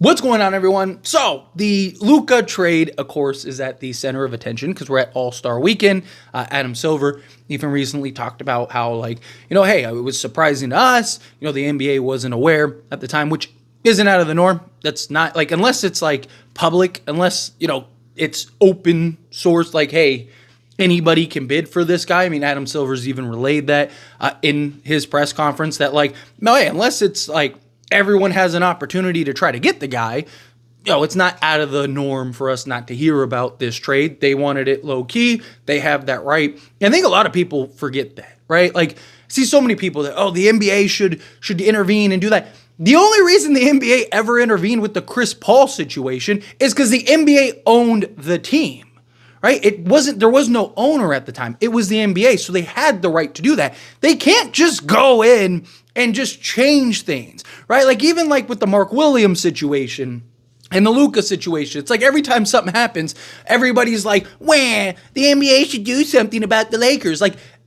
What's going on, everyone? So the Luka trade, of course, is at the center of attention because we're at All-Star Weekend. Adam Silver even recently talked about how, hey, it was surprising to us. The NBA wasn't aware at the time, which isn't out of the norm. That's not unless it's public, unless it's open source. Hey, anybody can bid for this guy. I mean, Adam Silver's even relayed that in his press conference that no, hey, unless it's everyone has an opportunity to try to get the guy. It's not out of the norm for us not to hear about this trade. They wanted it low key. They have that right. And I think a lot of people forget that, right? I see so many people that, the NBA should intervene and do that. The only reason the NBA ever intervened with the Chris Paul situation is because the NBA owned the team, right? There was no owner at the time. It was the NBA. So they had the right to do that. They can't just go in and just change things, right? Even with the Mark Williams situation and the Luka situation, it's every time something happens, everybody's wah, the NBA should do something about the Lakers.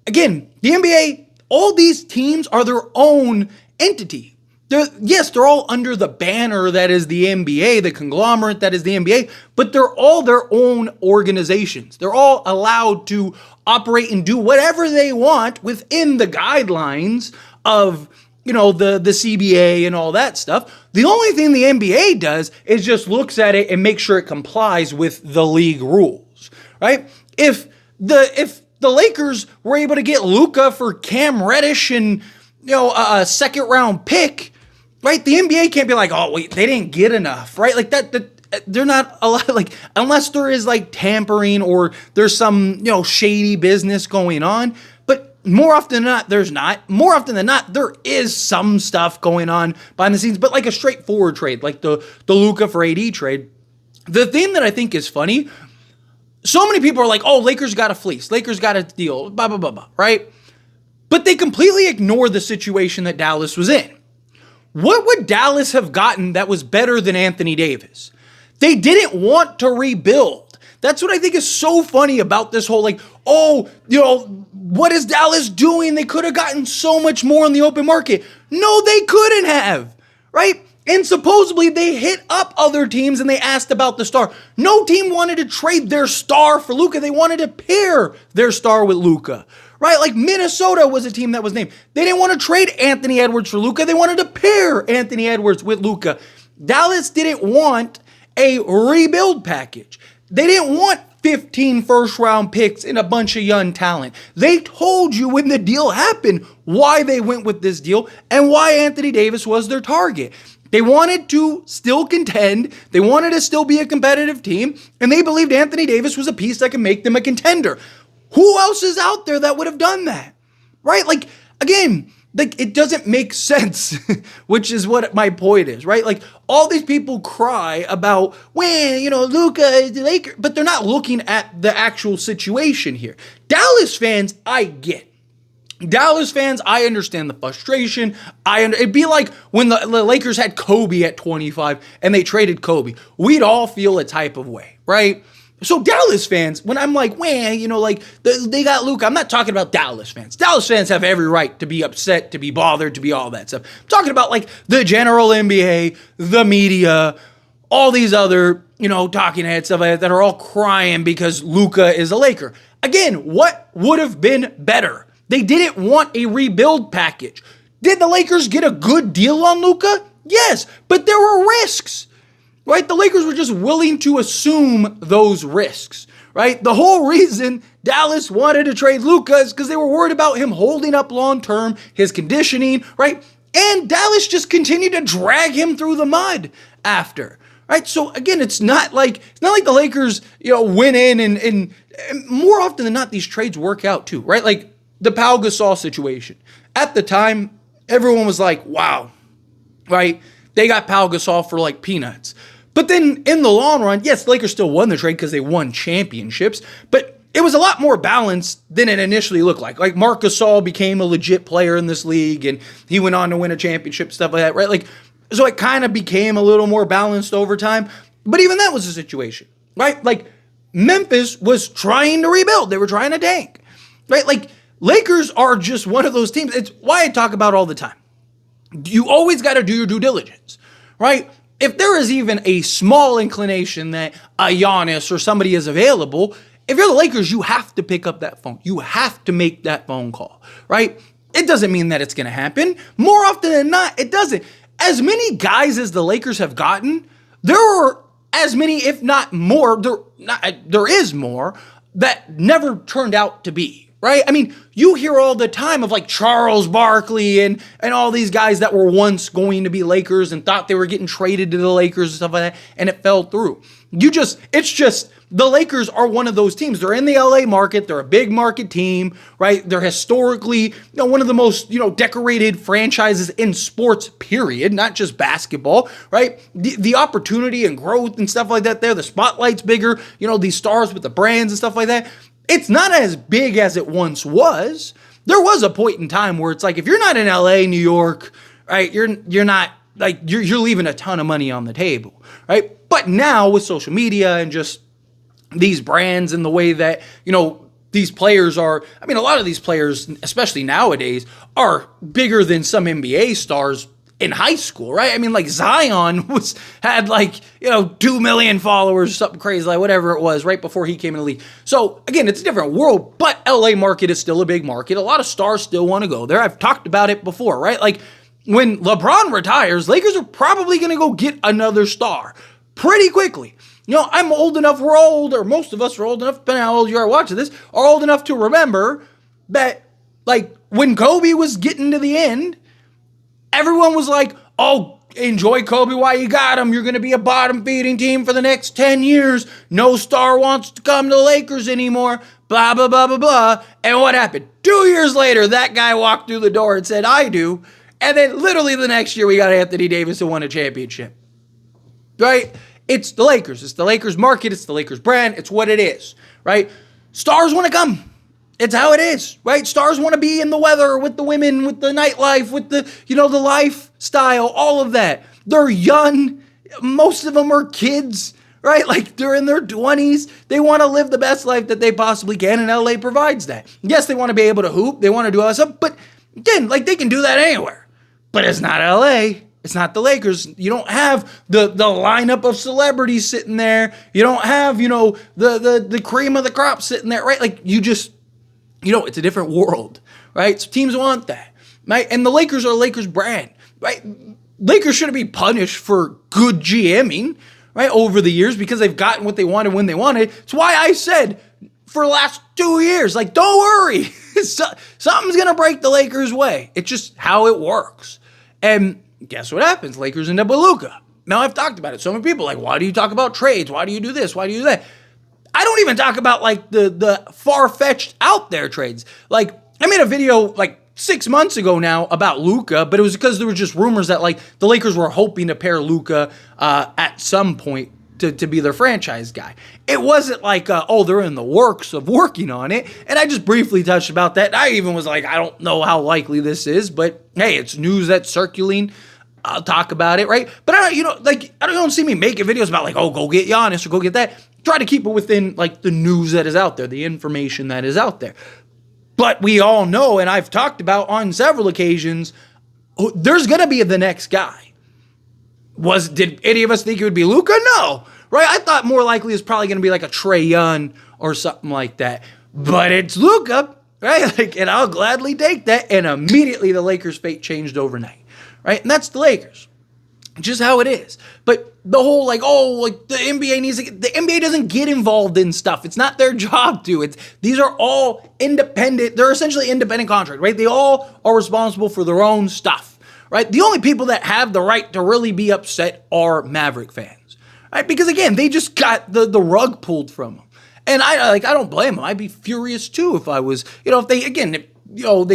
Again, the NBA, all these teams are their own entity. They're all under the banner that is the NBA, the conglomerate that is the NBA, but they're all their own organizations. They're all allowed to operate and do whatever they want within the guidelines of the CBA and all that stuff. The only thing the NBA does is just looks at it and makes sure it complies with the league rules, right? If the Lakers were able to get Luka for Cam Reddish and a second round pick, right? The NBA can't be wait, they didn't get enough, right? They're not allowed, unless there is tampering or there's some shady business going on. More often than not, there's not. More often than not, there is some stuff going on behind the scenes, but a straightforward trade, the Luka for AD trade. The thing that I think is funny, so many people are Lakers got a fleece, Lakers got a deal, blah, blah, blah, blah, right? But they completely ignore the situation that Dallas was in. What would Dallas have gotten that was better than Anthony Davis? They didn't want to rebuild. That's what I think is so funny about this whole what is Dallas doing? They could have gotten so much more in the open market. No, they couldn't have, right? And supposedly they hit up other teams and they asked about the star. No team wanted to trade their star for Luka. They wanted to pair their star with Luka, right? Minnesota was a team that was named. They didn't want to trade Anthony Edwards for Luka. They wanted to pair Anthony Edwards with Luka. Dallas didn't want a rebuild package. They didn't want 15 first-round picks and a bunch of young talent. They told you when the deal happened why they went with this deal and why Anthony Davis was their target. They wanted to still contend. They wanted to still be a competitive team, and they believed Anthony Davis was a piece that could make them a contender. Who else is out there that would have done that? Right? Again, it doesn't make sense, which is what my point is, right? All these people cry about when, Luka is the Lakers, but they're not looking at the actual situation here. Dallas fans, I get. Dallas fans, I understand the frustration. It'd be like when the Lakers had Kobe at 25 and they traded Kobe. We'd all feel a type of way, right? So Dallas fans, when I'm they got Luka, I'm not talking about Dallas fans. Dallas fans have every right to be upset, to be bothered, to be all that stuff. I'm talking about the general NBA, the media, all these other, talking heads, stuff that are all crying because Luka is a Laker. Again, what would have been better? They didn't want a rebuild package. Did the Lakers get a good deal on Luka? Yes, but there were risks. Right? The Lakers were just willing to assume those risks, right? The whole reason Dallas wanted to trade Luka is because they were worried about him holding up long-term, his conditioning, right? And Dallas just continued to drag him through the mud after, right? So again, it's not like the Lakers, went in and more often than not, these trades work out too, right? The Pau Gasol situation. At the time, everyone was wow, right? They got Pau Gasol for peanuts. But then in the long run, yes, the Lakers still won the trade because they won championships, but it was a lot more balanced than it initially looked like. Marc Gasol became a legit player in this league and he went on to win a championship, stuff like that, right? So it kind of became a little more balanced over time. But even that was the situation, right? Memphis was trying to rebuild. They were trying to tank, right? Lakers are just one of those teams. It's why I talk about all the time. You always got to do your due diligence, right? if there is even a small inclination that a Giannis or somebody is available, if you're the Lakers, you have to pick up that phone. You have to make that phone call, right? It doesn't mean that it's going to happen. More often than not, it doesn't. As many guys as the Lakers have gotten, there are as many, if not more, there is more that never turned out to be, right? I mean, you hear all the time of like Charles Barkley and all these guys that were once going to be Lakers and thought they were getting traded to the Lakers and stuff like that, and it fell through. It's just the Lakers are one of those teams. They're in the LA market. They're a big market team, right? They're historically, one of the most, decorated franchises in sports, period, not just basketball, right? The opportunity and growth and stuff like that there, the spotlight's bigger, these stars with the brands and stuff like that. It's not as big as it once was. There was a point in time where it's like, if you're not in LA, New York, right, you're not, like, you're leaving a ton of money on the table, right? But now with social media and just these brands and the way that, these players are, I mean, a lot of these players, especially nowadays, are bigger than some NBA stars in high school, right? I mean, like Zion had 2 million followers, something crazy, like whatever it was, right before he came in the league. So again, it's a different world, but LA market is still a big market. A lot of stars still want to go there. I've talked about it before, right? Like when LeBron retires, Lakers are probably going to go get another star pretty quickly. I'm old enough, we're all older, most of us are old enough, depending on how old you are watching this, are old enough to remember that, when Kobe was getting to the end, everyone was like, oh, enjoy Kobe while you got him. You're going to be a bottom-feeding team for the next 10 years. No star wants to come to the Lakers anymore. Blah, blah, blah, blah, blah. And what happened? 2 years later, that guy walked through the door and said, I do. And then literally the next year, we got Anthony Davis who won a championship. Right? It's the Lakers. It's the Lakers market. It's the Lakers brand. It's what it is. Right? Stars want to come. It's how it is, right? Stars want to be in the weather with the women, with the nightlife, with the, the lifestyle, all of that. They're young. Most of them are kids, right? Like they're in their 20s. They want to live the best life that they possibly can, and LA provides that. Yes, they want to be able to hoop. They want to do all that stuff, but again, they can do that anywhere. But it's not LA. It's not the Lakers. You don't have the lineup of celebrities sitting there. You don't have, the cream of the crop sitting there, right? It's a different world, right? So teams want that, right? And the Lakers are a Lakers brand, right? Lakers shouldn't be punished for good GMing, right, over the years because they've gotten what they wanted when they wanted. It's why I said for the last 2 years, don't worry. Something's going to break the Lakers' way. It's just how it works. And guess what happens? Lakers end up with Luka. Now, I've talked about it. So many people why do you talk about trades? Why do you do this? Why do you do that? I don't even talk about the far-fetched out there trades. I made a video 6 months ago now about Luka, but it was because there were just rumors that the Lakers were hoping to pair Luka at some point to be their franchise guy. It wasn't they're in the works of working on it. And I just briefly touched about that. I even was I don't know how likely this is, but hey, it's news that's circulating. I'll talk about it, right? But I don't see me making videos about go get Giannis or go get that. Try to keep it within the news that is out there, the information that is out there. But we all know, and I've talked about on several occasions, there's going to be the next guy. Did any of us think it would be Luka? No, right? I thought more likely it's probably going to be a Trae Young or something like that. But it's Luka, right? And I'll gladly take that. And immediately the Lakers' fate changed overnight, right? And that's the Lakers. Just how it is. But the whole the NBA the NBA doesn't get involved in stuff. It's not their job to. These are all independent. They're essentially independent contract, right? They all are responsible for their own stuff, right? The only people that have the right to really be upset are Maverick fans, right? Because again, they just got the rug pulled from them. And I don't blame them. I'd be furious too if I was, if they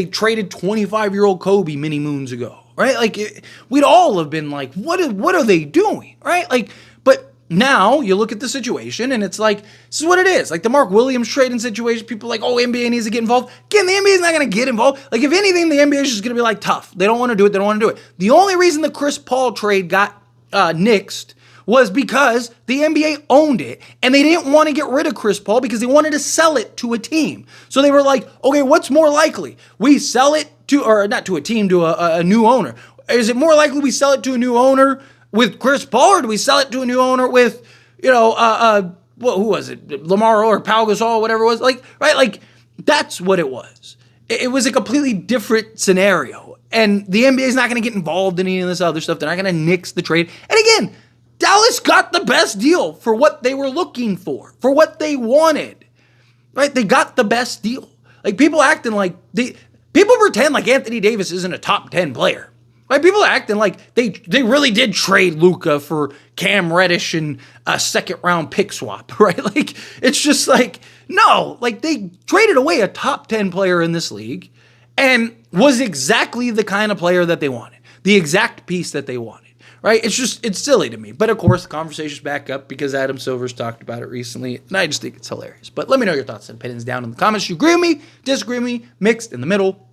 traded 25-year-old Kobe many moons ago. Right? We'd all have been what are they doing? Right? But now you look at the situation and it's this is what it is. The Mark Williams trading situation, people are NBA needs to get involved. Again, the NBA is not going to get involved. If anything, the NBA is just going to be tough. They don't want to do it. They don't want to do it. The only reason the Chris Paul trade got nixed was because the NBA owned it and they didn't want to get rid of Chris Paul because they wanted to sell it to a team. So they were okay, what's more likely? We sell it to, or not to a team, to a new owner. Is it more likely we sell it to a new owner with Chris Paul, or do we sell it to a new owner with, who was it? Lamar or Pau Gasol, whatever it was. Like, right? Like, that's what it was. It was a completely different scenario. And the NBA is not going to get involved in any of this other stuff. They're not going to nix the trade. And again, Dallas got the best deal for what they were looking for what they wanted. Right? They got the best deal. Like, people acting like people pretend like Anthony Davis isn't a top 10 player. Right? People are acting like they really did trade Luka for Cam Reddish and a second round pick swap, right? Like, it's just like, no, like, they traded away a top 10 player in this league and was exactly the kind of player that they wanted, the exact piece that they wanted, right? It's silly to me. But of course, the conversation's back up because Adam Silver's talked about it recently, and I just think it's hilarious. But let me know your thoughts and opinions down in the comments. You agree with me, disagree with me, mixed in the middle.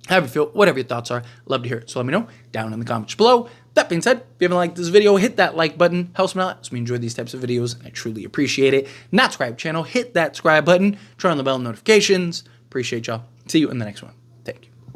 However you feel, whatever your thoughts are, love to hear it. So let me know down in the comments below. That being said, if you haven't liked this video, hit that like button. Helps me out. Helps me enjoy these types of videos, and I truly appreciate it. Not subscribe channel, hit that subscribe button. Turn on the bell notifications. Appreciate y'all. See you in the next one.